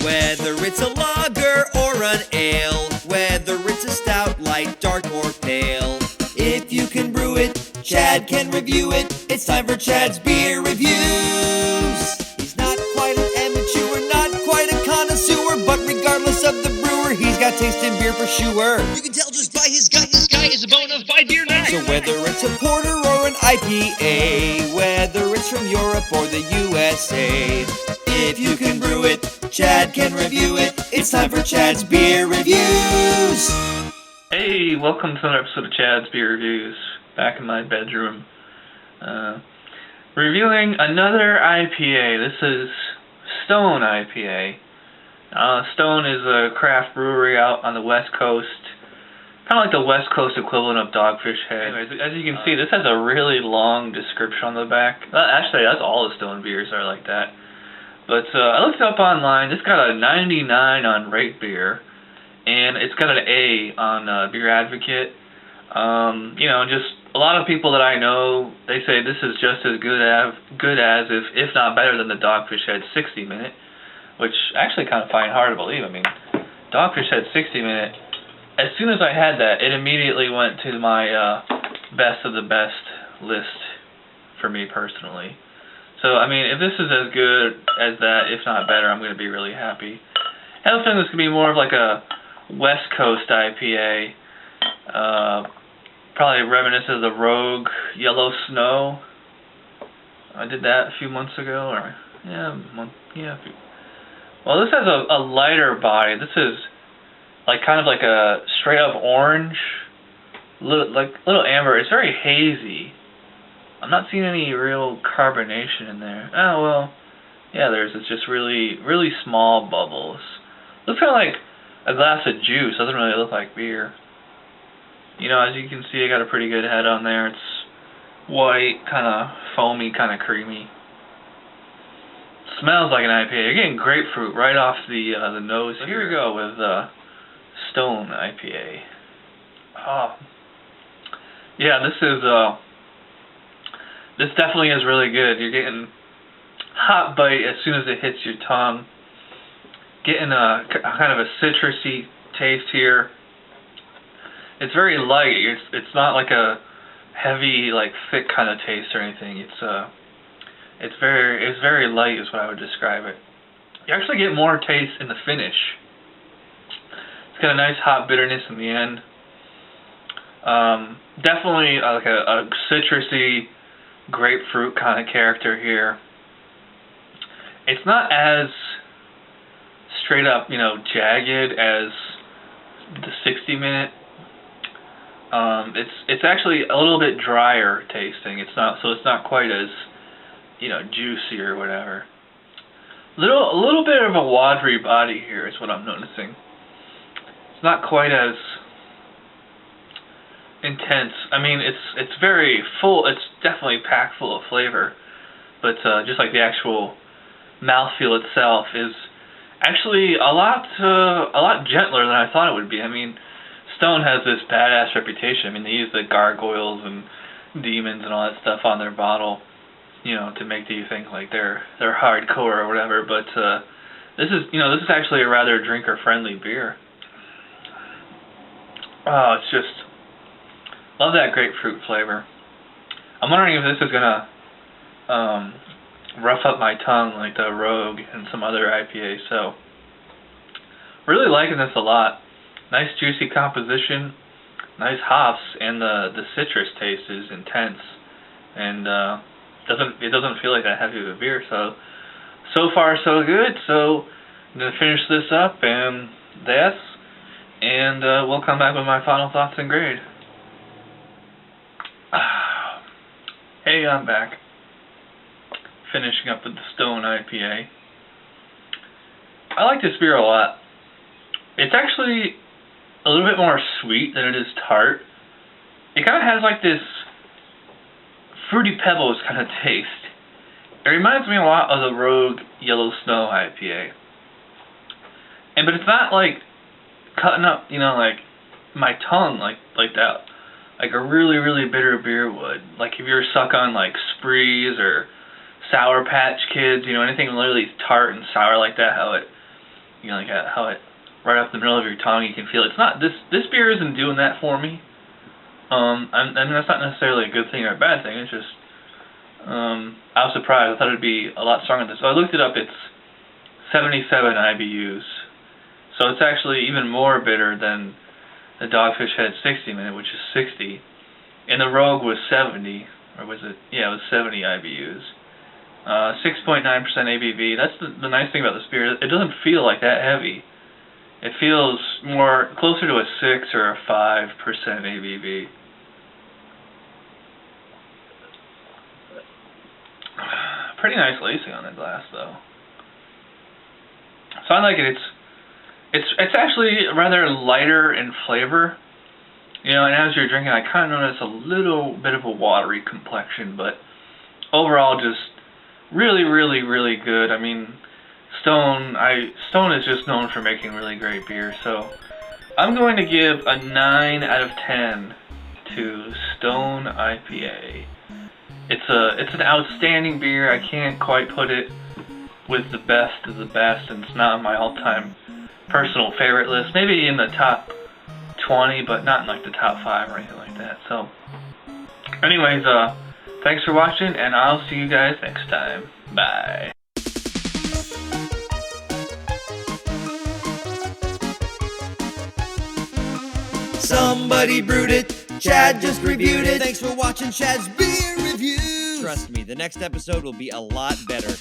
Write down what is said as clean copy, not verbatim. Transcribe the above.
Whether it's a lager or an ale, whether it's a stout, light, dark, or pale. If you can brew it, Chad can review it. It's time for Chad's Beer Reviews. He's not quite an amateur, not quite a connoisseur, but regardless of the brewer, he's got taste in beer for sure. You can tell just by his gut, this guy is a bona fide beer nerd. So whether it's a porter or an IPA, whether it's from Europe or the USA, if you can brew it, Chad can review it. It's time for Chad's Beer Reviews. Hey, welcome to another episode of Chad's Beer Reviews. Back in my bedroom. Reviewing another IPA. This is Stone IPA. Stone is a craft brewery out on the West Coast. Kind of like the West Coast equivalent of Dogfish Head. Anyways, as you can see, this has a really long description on the back. Actually, that's all the Stone beers are like that. But I looked it up online. It's got a 99 on Rate Beer, and it's got an A on Beer Advocate. Just a lot of people that I know, they say this is just as good as, if not better than the Dogfish Head 60 Minute, which I actually kind of find hard to believe. I mean, Dogfish Head 60 Minute, as soon as I had that, it immediately went to my best of the best list for me personally. So, I mean, if this is as good as that, if not better, I'm going to be really happy. I have a feeling this could be more of like a West Coast IPA. Probably reminiscent of the Rogue Yellow Snow. I did that a few months ago, Well, this has a lighter body. This is kind of like a straight up orange, little amber. It's very hazy. I'm not seeing any real carbonation in there. Oh well, yeah, it's just really, really small bubbles. Looks kind of like a glass of juice. Doesn't really look like beer. You know, as you can see, I got a pretty good head on there. It's white, kind of foamy, kind of creamy. Smells like an IPA. You're getting grapefruit right off the nose. So here we go with Stone IPA. Yeah, this definitely is really good. You're getting hot bite as soon as it hits your tongue. Getting a kind of a citrusy taste here. It's very light. It's not like a heavy, thick kind of taste or anything. It's very light is what I would describe it. You actually get more taste in the finish. It's got a nice hot bitterness in the end. Definitely like a citrusy grapefruit kind of character here. It's not as straight up, jagged as the 60 Minute. It's actually a little bit drier tasting. It's not quite as, juicy or whatever. A little bit of a watery body here is what I'm noticing. It's not quite as intense. I mean, it's very full. It's definitely packed full of flavor, but just like the actual mouthfeel itself is actually a lot gentler than I thought it would be. I mean, Stone has this badass reputation. I mean, they use the gargoyles and demons and all that stuff on their bottle, to make you think like they're hardcore or whatever. But this is actually a rather drinker-friendly beer. Oh, it's just love that grapefruit flavor. I'm wondering if this is gonna rough up my tongue like the Rogue and some other IPAs. So, really liking this a lot. Nice juicy composition, nice hops, and the citrus taste is intense, and it doesn't feel like that heavy of a beer. So far so good. So I'm gonna finish this up and we'll come back with my final thoughts and grade. Hey, I'm back. Finishing up with the Stone IPA. I like this beer a lot. It's actually a little bit more sweet than it is tart. It kind of has this Fruity Pebbles kind of taste. It reminds me a lot of the Rogue Yellow Snow IPA. But it's not cutting up, my tongue like that. Like a really, really bitter beer would. Like if you're stuck on Sprees or Sour Patch Kids, anything really tart and sour like that, how it, You know, like how it right up the middle of your tongue, you can feel it. It's not this beer isn't doing that for me. And that's not necessarily a good thing or a bad thing. It's just I was surprised. I thought it'd be a lot stronger than this. So I looked it up. It's 77 IBUs. So it's actually even more bitter than the Dogfish Head 60 minute, which is 60. And the Rogue was 70, or was it? Yeah, it was 70 IBUs. 6.9% ABV. That's the nice thing about this beer. It doesn't feel like that heavy. It feels more closer to a 6 or a 5% ABV. Pretty nice lacing on the glass, though. So I like it. It's actually rather lighter in flavor. You know, and as you're drinking, I kind of notice a little bit of a watery complexion, but overall, just really, really, really good. I mean, Stone is just known for making really great beer, so I'm going to give a 9 out of 10 to Stone IPA. It's an outstanding beer. I can't quite put it with the best of the best, and it's not on my all-time personal favorite list. Maybe in the top 20, but not in like the top 5 or anything like that. So, anyways, thanks for watching, and I'll see you guys next time. Bye. Somebody brewed it, Chad just reviewed it. Thanks for watching Chad's Beer Review. Trust me, the next episode will be a lot better.